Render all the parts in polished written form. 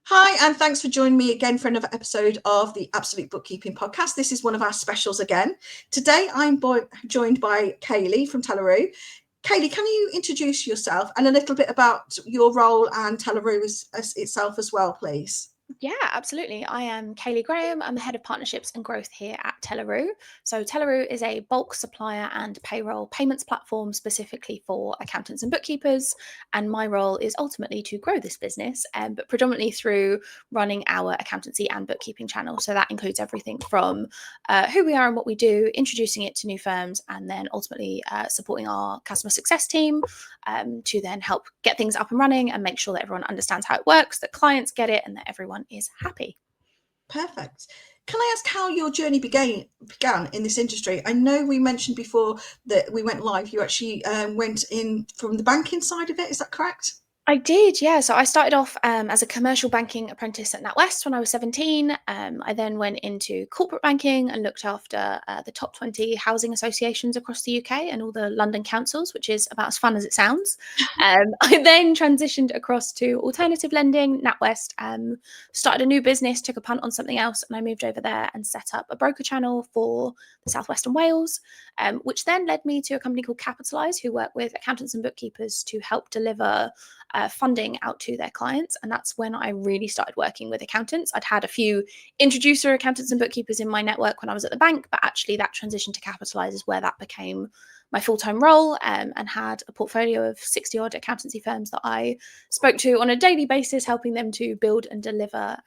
Hi, and thanks for joining me again for another episode of the Absolute Bookkeeping Podcast. This is one of our specials again. Today, I'm joined by Kayleigh from Teleroo. Kayleigh, can you introduce yourself and a little bit about your role and Teleroo itself as well, please? Yeah, absolutely. I am Kayleigh Graham. I'm the head of partnerships and growth here at Teleroo. So, Teleroo is a bulk supplier and payroll payments platform specifically for accountants and bookkeepers. And my role is ultimately to grow this business, but predominantly through running our accountancy and bookkeeping channel. So, that includes everything from who we are and what we do, introducing it to new firms, and then ultimately supporting our customer success team to then help get things up and running and make sure that everyone understands how it works, that clients get it, and that everyone is happy. Perfect. Can I ask how your journey began in this industry? I know we mentioned before that we went live. You actually went in from the banking side of it. Is that correct? I did, yeah. So I started off as a commercial banking apprentice at NatWest when I was 17. I then went into corporate banking and looked after the top 20 housing associations across the UK and all the London councils, which is about as fun as it sounds. I then transitioned across to alternative lending, NatWest, started a new business, took a punt on something else, and I moved over there and set up a broker channel for the South West and Wales, which then led me to a company called Capitalise, who work with accountants and bookkeepers to help deliver funding out to their clients. And that's when I really started working with accountants. I'd had a few introducer accountants and bookkeepers in my network when I was at the bank, but actually that transition to Capitalise is where that became my full-time role, and had a portfolio of 60 odd accountancy firms that I spoke to on a daily basis, helping them to build and deliver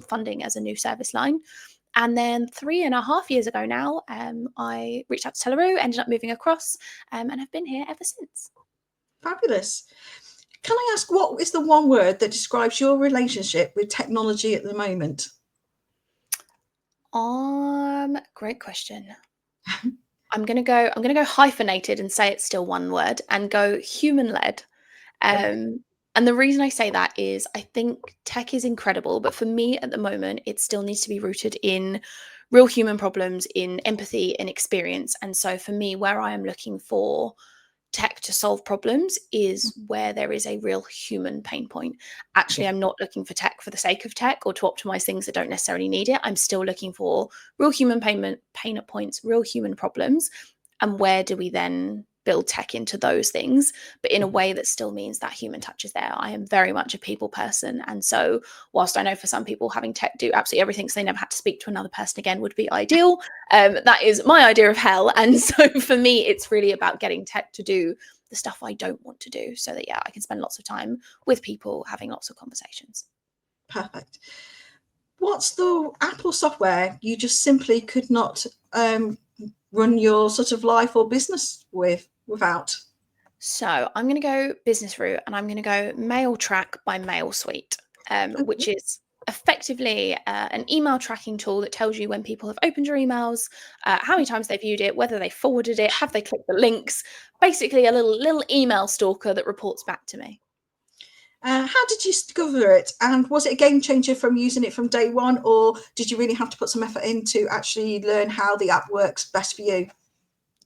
funding as a new service line. And then 3.5 years ago now, I reached out to Teleroo, ended up moving across, and have been here ever since. Fabulous. Can I ask, what is the one word that describes your relationship with technology at the moment? Great question. I'm gonna go hyphenated and say it's still one word and go human led. Okay. And the reason I say that is I think tech is incredible, but for me at the moment, it still needs to be rooted in real human problems, in empathy and experience. And so for me, where I am looking for tech to solve problems is where there is a real human pain point. Yeah. Actually, I'm not looking for tech for the sake of tech or to optimize things that don't necessarily need it. I'm still looking for real human pain points, real human problems. And where do we then build tech into those things, but in a way that still means that human touch is there? I am very much a people person. And so, whilst I know for some people having tech do absolutely everything so they never had to speak to another person again would be ideal, that is my idea of hell. And so, for me, it's really about getting tech to do the stuff I don't want to do so that, yeah, I can spend lots of time with people having lots of conversations. Perfect. What's the Apple software you just simply could not run your sort of life or business without? So I'm going to go business route and I'm going to go Mailtrack by Mailsuite, which Okay. is effectively an email tracking tool that tells you when people have opened your emails, how many times they viewed it, whether they forwarded it, have they clicked the links, basically a little email stalker that reports back to me. How did you discover it? And was it a game changer from using it from day one, or did you really have to put some effort in to actually learn how the app works best for you?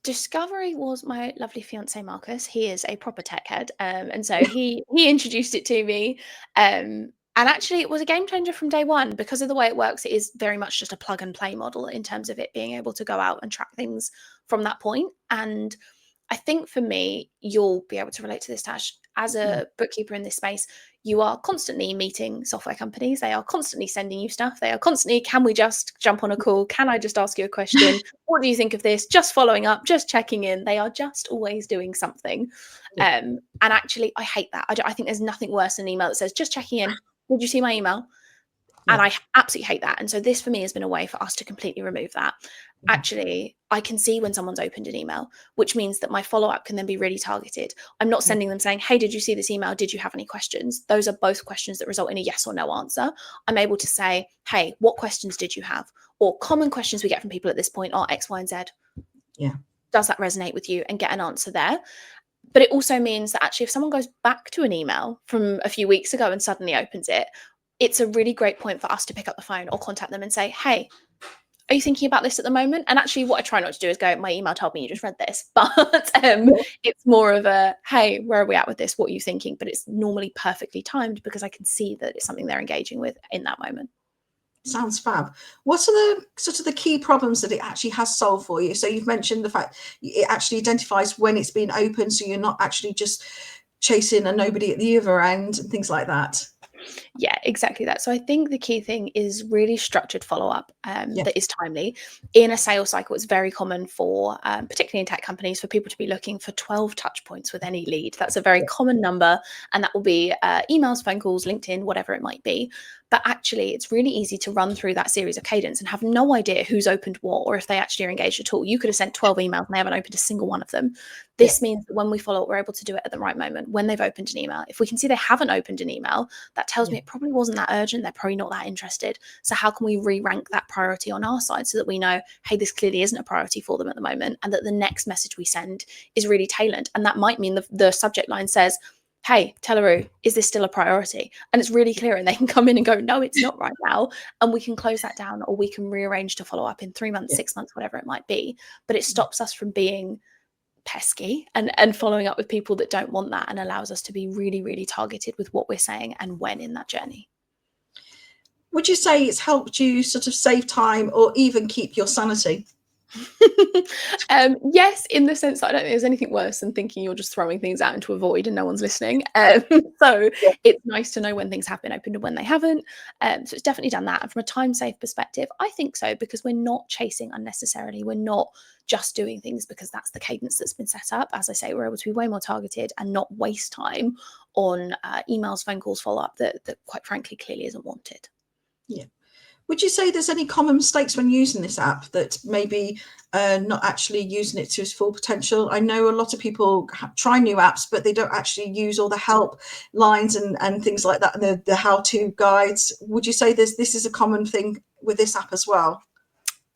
Discovery was my lovely fiance Marcus. He is a proper tech head, and so he introduced it to me. And actually, it was a game changer from day one because of the way it works. It is very much just a plug and play model in terms of it being able to go out and track things from that point. And I think for me, you'll be able to relate to this, Tash. As Yeah. a bookkeeper in this space, you are constantly meeting software companies. They are constantly sending you stuff. They are constantly, can we just jump on a call? Can I just ask you a question? What do you think of this? Just following up, just checking in. They are just always doing something. Yeah. And actually, I hate that. I think there's nothing worse than an email that says, just checking in. Did you see my email? And Yeah. I absolutely hate that. And so this for me has been a way for us to completely remove that. Actually, I can see when someone's opened an email, which means that my follow-up can then be really targeted. I'm not Yeah. sending them saying, hey, did you see this email? Did you have any questions? Those are both questions that result in a yes or no answer. I'm able to say, hey, what questions did you have? Or common questions we get from people at this point are X, Y, and Z. Yeah. Does that resonate with you? And get an answer there. But it also means that actually if someone goes back to an email from a few weeks ago and suddenly opens it, it's a really great point for us to pick up the phone or contact them and say, hey, Are you thinking about this at the moment? And actually, what I try not to do is go, my email told me you just read this. But Yeah. it's more of a, hey, where are we at with this? What are you thinking? But it's normally perfectly timed because I can see that it's something they're engaging with in that moment. Sounds fab. What are the sort of the key problems that it actually has solved for you? So you've mentioned the fact it actually identifies when it's been open, so you're not actually just chasing a nobody at the other end and things like that. Yeah, exactly that. So I think the key thing is really structured follow-up Yeah. that is timely. In a sales cycle, it's very common for, particularly in tech companies, for people to be looking for 12 touch points with any lead. That's a very common number, and that will be emails, phone calls, LinkedIn, whatever it might be. But actually, it's really easy to run through that series of cadence and have no idea who's opened what or if they actually are engaged at all. You could have sent 12 emails and they haven't opened a single one of them. This means that when we follow up, we're able to do it at the right moment when they've opened an email. If we can see they haven't opened an email, that tells me it probably wasn't that urgent. They're probably not that interested. So how can we re-rank that priority on our side so that we know, hey, this clearly isn't a priority for them at the moment, and that the next message we send is really tailored. And that might mean the subject line says, hey, Telaroo, is this still a priority? And it's really clear, and they can come in and go, no, it's not right now. And we can close that down, or we can rearrange to follow up in 3 months, 6 months, whatever it might be. But it stops us from being pesky and following up with people that don't want that, and allows us to be really, really targeted with what we're saying and when in that journey. Would you say it's helped you sort of save time or even keep your sanity? Yes, in the sense that I don't think there's anything worse than thinking you're just throwing things out into a void and no one's listening. So Yeah. it's nice to know when things have been opened and when they haven't. So it's definitely done that. And from a time save perspective, I think so, because we're not chasing unnecessarily. We're not just doing things because that's the cadence that's been set up. As I say, we're able to be way more targeted and not waste time on emails, phone calls, follow up that quite frankly clearly isn't wanted. Yeah. Would you say there's any common mistakes when using this app that maybe not actually using it to its full potential? I know a lot of people try new apps, but they don't actually use all the help lines and things like that, and the how-to guides. Would you say this is a common thing with this app as well?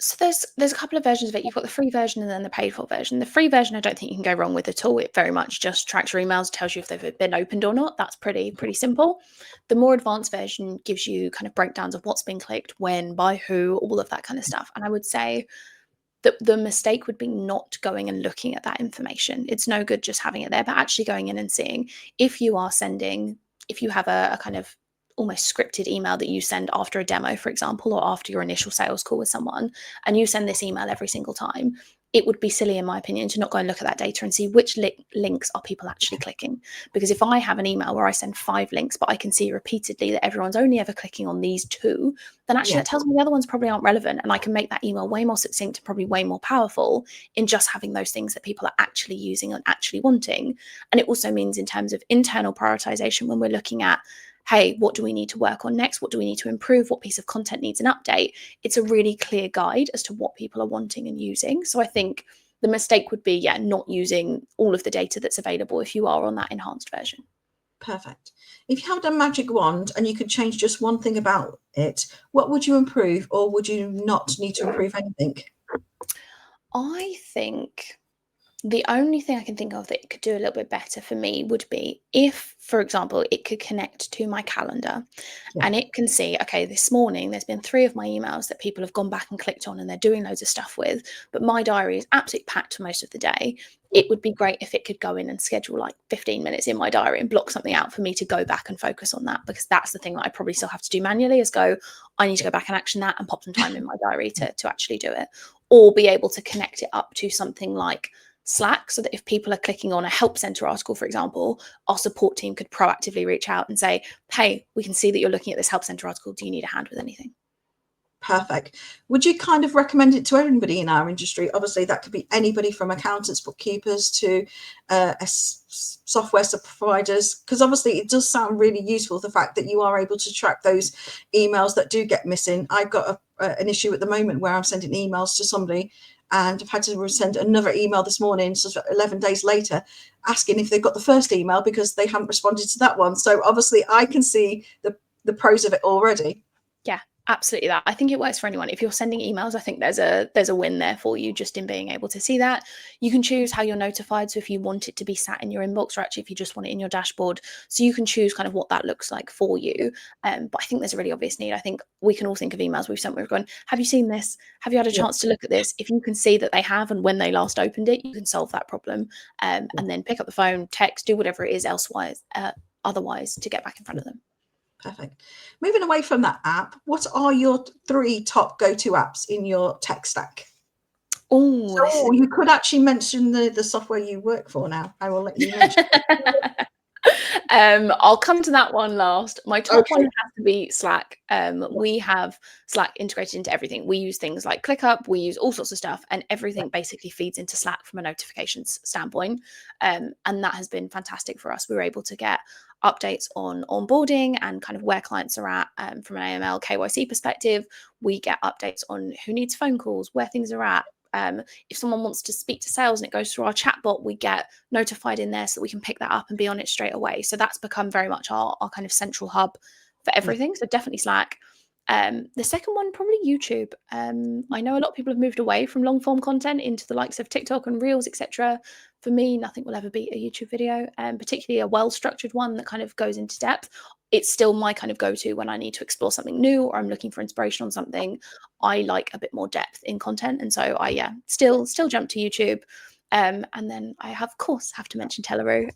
So there's a couple of versions of it. You've got the free version and then the paid for version. The free version, I don't think you can go wrong with at all. It very much just tracks your emails, tells you if they've been opened or not. That's pretty simple. The more advanced version gives you kind of breakdowns of what's been clicked, when, by who, all of that kind of stuff. And I would say that the mistake would be not going and looking at that information. It's no good just having it there, but actually going in and seeing if you are sending, if you have a kind of almost scripted email that you send after a demo, for example, or after your initial sales call with someone, and you send this email every single time, it would be silly, in my opinion, to not go and look at that data and see which links are people actually clicking. Because if I have an email where I send 5 links, but I can see repeatedly that everyone's only ever clicking on these 2, then actually that tells me the other ones probably aren't relevant, and I can make that email way more succinct and probably way more powerful in just having those things that people are actually using and actually wanting. And it also means, in terms of internal prioritization, when we're looking at, hey, what do we need to work on next? What do we need to improve? What piece of content needs an update? It's a really clear guide as to what people are wanting and using. So I think the mistake would be, not using all of the data that's available if you are on that enhanced version. Perfect. If you had a magic wand and you could change just one thing about it, what would you improve, or would you not need to improve anything? I think the only thing I can think of that it could do a little bit better for me would be if, for example, it could connect to my calendar Yeah. and it can see, okay, this morning there's been 3 of my emails that people have gone back and clicked on and they're doing loads of stuff with, but my diary is absolutely packed for most of the day. It would be great if it could go in and schedule like 15 minutes in my diary and block something out for me to go back and focus on that, because that's the thing that I probably still have to do manually, is go, I need to go back and action that and pop some time in my diary to actually do it. Or be able to connect it up to something like Slack, so that if people are clicking on a help center article, for example, our support team could proactively reach out and say, hey, we can see that you're looking at this help center article. Do you need a hand with anything? Perfect. Would you kind of recommend it to anybody in our industry? Obviously, that could be anybody from accountants, bookkeepers to software providers, because obviously it does sound really useful, the fact that you are able to track those emails that do get missing. I've got an issue at the moment where I'm sending emails to somebody, and I've had to send another email this morning, sort of 11 days later, asking if they've got the first email because they haven't responded to that one. So obviously I can see the pros of it already. Yeah, Absolutely that. I think it works for anyone. If you're sending emails, I think there's a win there for you just in being able to see that. You can choose how you're notified. So if you want it to be sat in your inbox, or actually if you just want it in your dashboard, so you can choose kind of what that looks like for you. But I think there's a really obvious need. I think we can all think of emails we've sent where we've gone, have you seen this? Have you had a Yeah. chance to look at this? If you can see that they have and when they last opened it, you can solve that problem. And then pick up the phone, text, do whatever it is elsewise, otherwise to get back in front of them. Perfect. Moving away from that app, what are your 3 top go-to apps in your tech stack? Oh, You could actually mention the software you work for now. I will let you mention. I'll come to that one last. My top one Okay. has to be Slack. We have Slack integrated into everything. We use things like ClickUp, we use all sorts of stuff, and everything basically feeds into Slack from a notifications standpoint. And that has been fantastic for us. We were able to get updates on onboarding and kind of where clients are at from an AML KYC perspective. We get updates on who needs phone calls, where things are at. If someone wants to speak to sales and it goes through our chatbot, we get notified in there so that we can pick that up and be on it straight away. So that's become very much our kind of central hub for everything. So definitely Slack. The second one, probably YouTube. I know a lot of people have moved away from long form content into the likes of TikTok and Reels, etc. For me, nothing will ever beat a YouTube video, particularly a well-structured one that kind of goes into depth. It's still my kind of go-to when I need to explore something new or I'm looking for inspiration on something. I like a bit more depth in content, and so I still jump to YouTube. And then I have to mention Teleroo.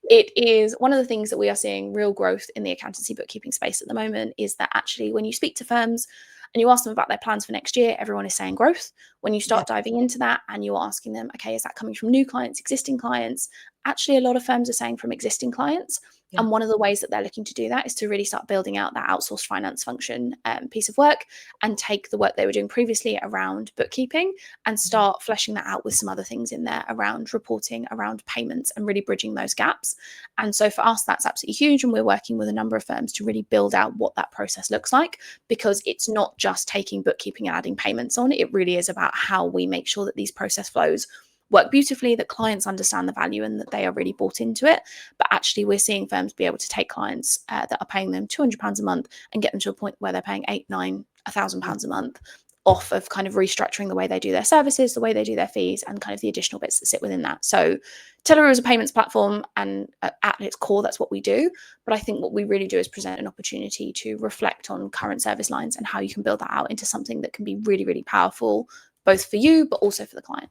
It is one of the things that we are seeing real growth in the accountancy bookkeeping space at the moment, is that actually when you speak to firms and you ask them about their plans for next year, everyone is saying growth. When you start diving into that and you're asking them, okay, is that coming from new clients, existing clients? Actually, a lot of firms are saying from existing clients. Yeah. And one of the ways that they're looking to do that is to really start building out that outsourced finance function piece of work, and take the work they were doing previously around bookkeeping and start fleshing that out with some other things in there around reporting, around payments, and really bridging those gaps. And so for us, that's absolutely huge. And we're working with a number of firms to really build out what that process looks like, because it's not just taking bookkeeping and adding payments on. It really is about how we make sure that these process flows work beautifully, that clients understand the value and that they are really bought into it. But actually, we're seeing firms be able to take clients that are paying them £200 a month and get them to a point where they're paying £8, £9, £1,000 a month, off of kind of restructuring the way they do their services, the way they do their fees, and kind of the additional bits that sit within that. So Teleroo is a payments platform, and at its core, that's what we do. But I think what we really do is present an opportunity to reflect on current service lines and how you can build that out into something that can be really, really powerful, both for you, but also for the client.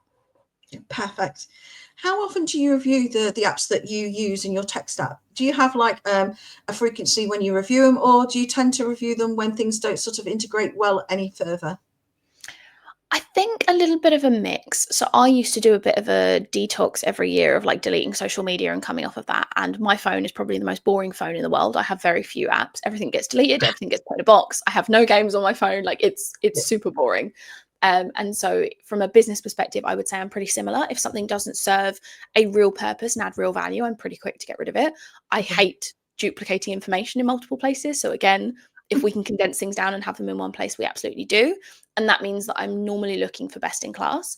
Perfect. How often do you review the apps that you use in your tech stack? Do you have like a frequency when you review them, or do you tend to review them when things don't sort of integrate well any further? I think a little bit of a mix. So I used to do a bit of a detox every year of like deleting social media and coming off of that. And my phone is probably the most boring phone in the world. I have very few apps. Everything gets deleted. Everything gets put in a box. I have no games on my phone. Like it's super boring. And so from a business perspective, I would say I'm pretty similar. If something doesn't serve a real purpose and add real value, I'm pretty quick to get rid of it. I hate duplicating information in multiple places. So again, if we can condense things down and have them in one place, we absolutely do. And that means that I'm normally looking for best in class.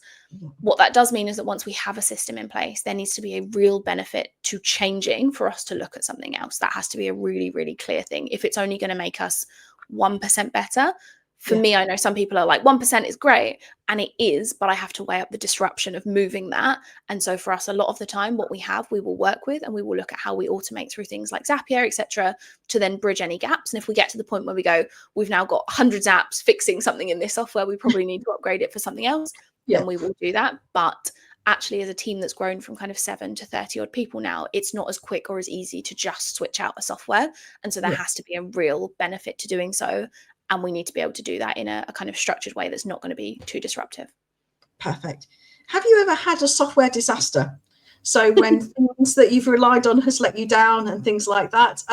What that does mean is that once we have a system in place, there needs to be a real benefit to changing for us to look at something else. That has to be a really, really clear thing. If it's only going to make us 1% better, for me, I know some people are like 1% is great, and it is, but I have to weigh up the disruption of moving that. And so for us, a lot of the time, what we have, we will work with, and we will look at how we automate through things like Zapier, etc., to then bridge any gaps. And if we get to the point where we go, we've now got hundreds of apps fixing something in this software, we probably need to upgrade it for something else, then we will do that. But actually, as a team that's grown from kind of 7 to 30 odd people now, it's not as quick or as easy to just switch out a software. And so there has to be a real benefit to doing so. And we need to be able to do that in a kind of structured way that's not going to be too disruptive. Perfect. Have you ever had a software disaster? So when things that you've relied on has let you down and things like that.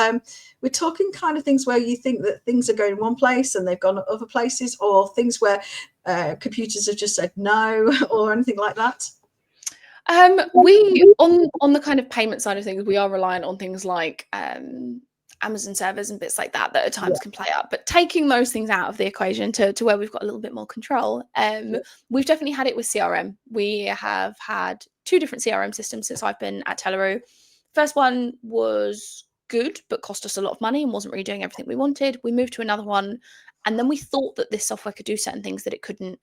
We're talking kind of things where you think that things are going one place and they've gone other places, or things where computers have just said no, or anything like that. We on the kind of payment side of things, we are reliant on things like Amazon servers and bits like that at times can play up. But taking those things out of the equation to where we've got a little bit more control, we've definitely had it with CRM. We have had 2 different CRM systems since I've been at Teleroo. First one was good, but cost us a lot of money and wasn't really doing everything we wanted. We moved to another one, and then we thought that this software could do certain things that it couldn't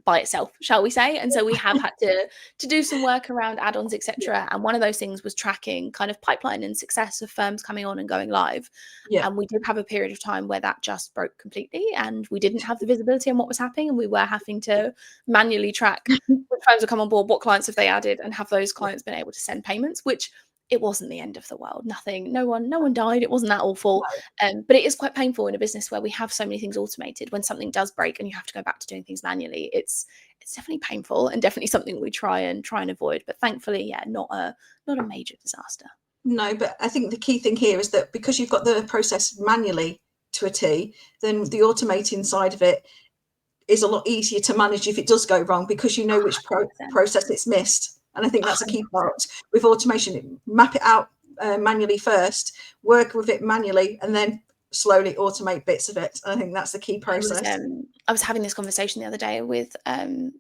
by itself, shall we say. And so we have had to do some work around add-ons, etc. And one of those things was tracking kind of pipeline and success of firms coming on and going live. Yeah. And we did have a period of time where that just broke completely, and we didn't have the visibility on what was happening, and we were having to manually track which firms have come on board, what clients have they added, and have those clients been able to send payments, which it wasn't the end of the world. No one died. It wasn't that awful. But it is quite painful in a business where we have so many things automated. When something does break and you have to go back to doing things manually, it's definitely painful, and definitely something we try and avoid. But thankfully, yeah, not a major disaster. No, but I think the key thing here is that because you've got the process manually to a T, then the automating side of it is a lot easier to manage if it does go wrong, because you know which process it's missed. And I think that's a key part with automation. Map it out manually first, work with it manually, and then slowly automate bits of it. I think that's the key process. I was having this conversation the other day with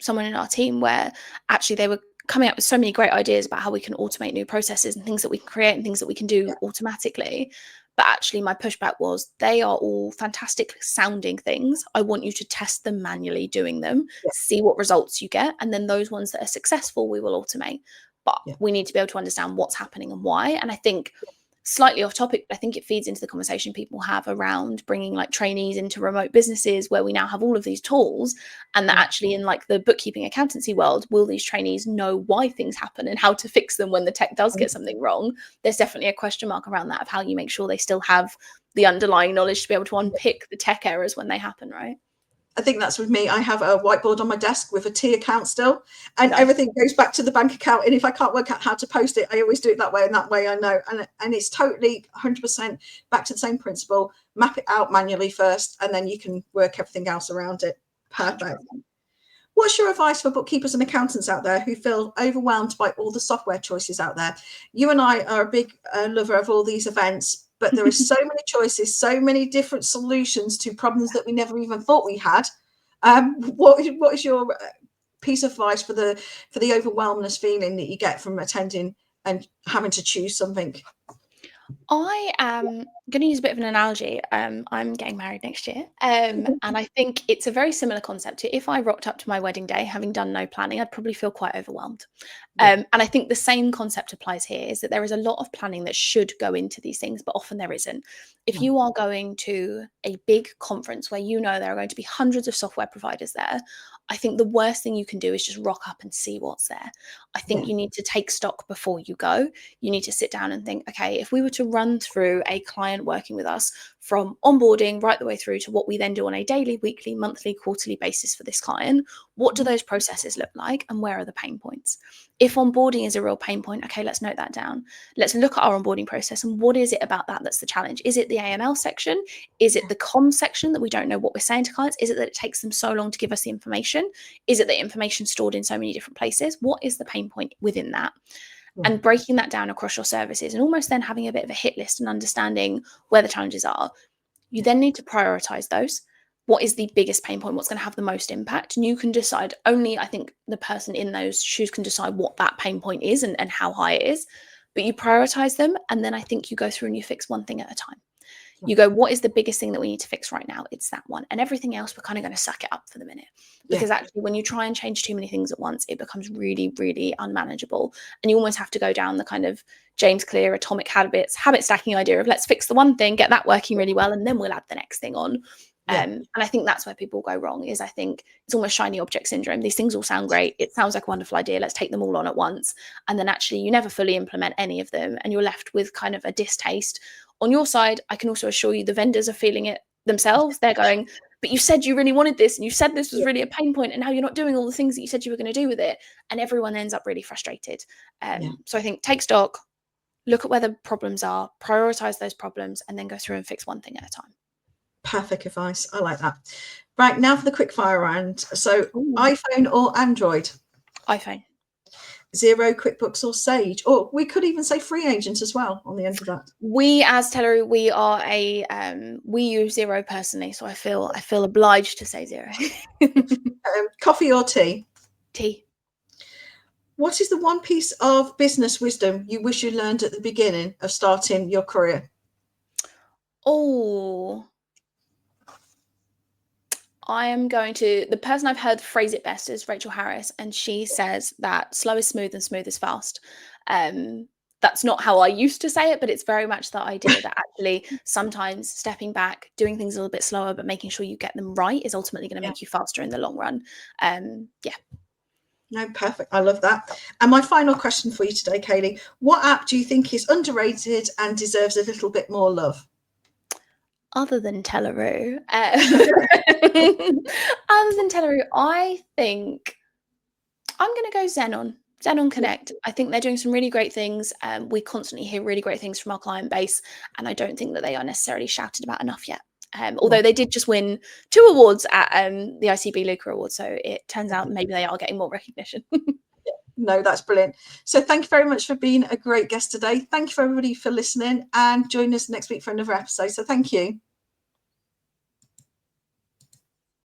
someone in our team where actually they were coming up with so many great ideas about how we can automate new processes and things that we can create and things that we can do automatically. But actually my pushback was, they are all fantastic sounding things. I want you to test them manually doing them, see what results you get. And then those ones that are successful, we will automate. But we need to be able to understand what's happening and why. And I think, slightly off topic, but I think it feeds into the conversation people have around bringing like trainees into remote businesses where we now have all of these tools, and that actually in like the bookkeeping accountancy world, will these trainees know why things happen and how to fix them when the tech does get something wrong? There's definitely a question mark around that, of how you make sure they still have the underlying knowledge to be able to unpick the tech errors when they happen, right? I think that's with me. I have a whiteboard on my desk with a T account still, and everything goes back to the bank account. And if I can't work out how to post it, I always do it that way. And that way I know. And it's totally 100% back to the same principle. Map it out manually first, and then you can work everything else around it. Perfect. 100%. What's your advice for bookkeepers and accountants out there who feel overwhelmed by all the software choices out there? You and I are a big lover of all these events, but there are so many choices, so many different solutions to problems that we never even thought we had. What is your piece of advice for the overwhelmness feeling that you get from attending and having to choose something? I am going to use a bit of an analogy. I'm getting married next year, and I think it's a very similar concept to if I rocked up to my wedding day having done no planning, I'd probably feel quite overwhelmed. And I think the same concept applies here, is that there is a lot of planning that should go into these things, but often there isn't. If you are going to a big conference where you know there are going to be hundreds of software providers there, I think the worst thing you can do is just rock up and see what's there. I think you need to take stock before you go. You need to sit down and think, okay, if we were to run through a client working with us from onboarding right the way through to what we then do on a daily, weekly, monthly, quarterly basis for this client, what do those processes look like and where are the pain points? If onboarding is a real pain point, okay, let's note that down. Let's look at our onboarding process and what is it about that that's the challenge? Is it the AML section? Is it the comms section that we don't know what we're saying to clients? Is it that it takes them so long to give us the information? Is it the information stored in so many different places? What is the pain point within that? And breaking that down across your services, and almost then having a bit of a hit list and understanding where the challenges are. You then need to prioritize those. What is the biggest pain point? What's going to have the most impact? And you can decide, only I think the person in those shoes can decide what that pain point is and how high it is. But you prioritize them, and then I think you go through and you fix one thing at a time. You go, what is the biggest thing that we need to fix right now? It's that one. And everything else, we're kind of going to suck it up for the minute. Because actually, when you try and change too many things at once, it becomes really, really unmanageable. And you almost have to go down the kind of James Clear atomic habit stacking idea of let's fix the one thing, get that working really well, and then we'll add the next thing on. And I think that's where people go wrong, is I think it's almost shiny object syndrome. These things all sound great. It sounds like a wonderful idea. Let's take them all on at once. And then actually you never fully implement any of them, and you're left with kind of a distaste. On your side, I can also assure you the vendors are feeling it themselves. They're going, but you said you really wanted this, and you said this was really a pain point, and now you're not doing all the things that you said you were going to do with it. And everyone ends up really frustrated. So I think take stock, look at where the problems are, prioritize those problems, and then go through and fix one thing at a time. Perfect advice. I like that. Right, now for the quick fire round. So iPhone or Android? iPhone. Xero, QuickBooks or Sage? Or we could even say free agent as well on the end of that. We as Teller, we are we use Xero personally, so I feel obliged to say Xero. Coffee or tea? Tea. What is the one piece of business wisdom you wish you learned at the beginning of starting your career? Oh, the person I've heard phrase it best is Rachel Harris, and she says that slow is smooth and smooth is fast. That's not how I used to say it, but it's very much the idea that actually sometimes stepping back, doing things a little bit slower, but making sure you get them right is ultimately going to make you faster in the long run. Yeah. No, perfect. I love that. And my final question for you today, Kayleigh, what app do you think is underrated and deserves a little bit more love? Other than Teleroo, I think I'm going to go Xenon Connect. I think they're doing some really great things. We constantly hear really great things from our client base, and I don't think that they are necessarily shouted about enough yet. Although they did just win 2 awards at the ICB Luca Award, so it turns out maybe they are getting more recognition. No, that's brilliant. So thank you very much for being a great guest today. Thank you for everybody for listening, and join us next week for another episode. So thank you.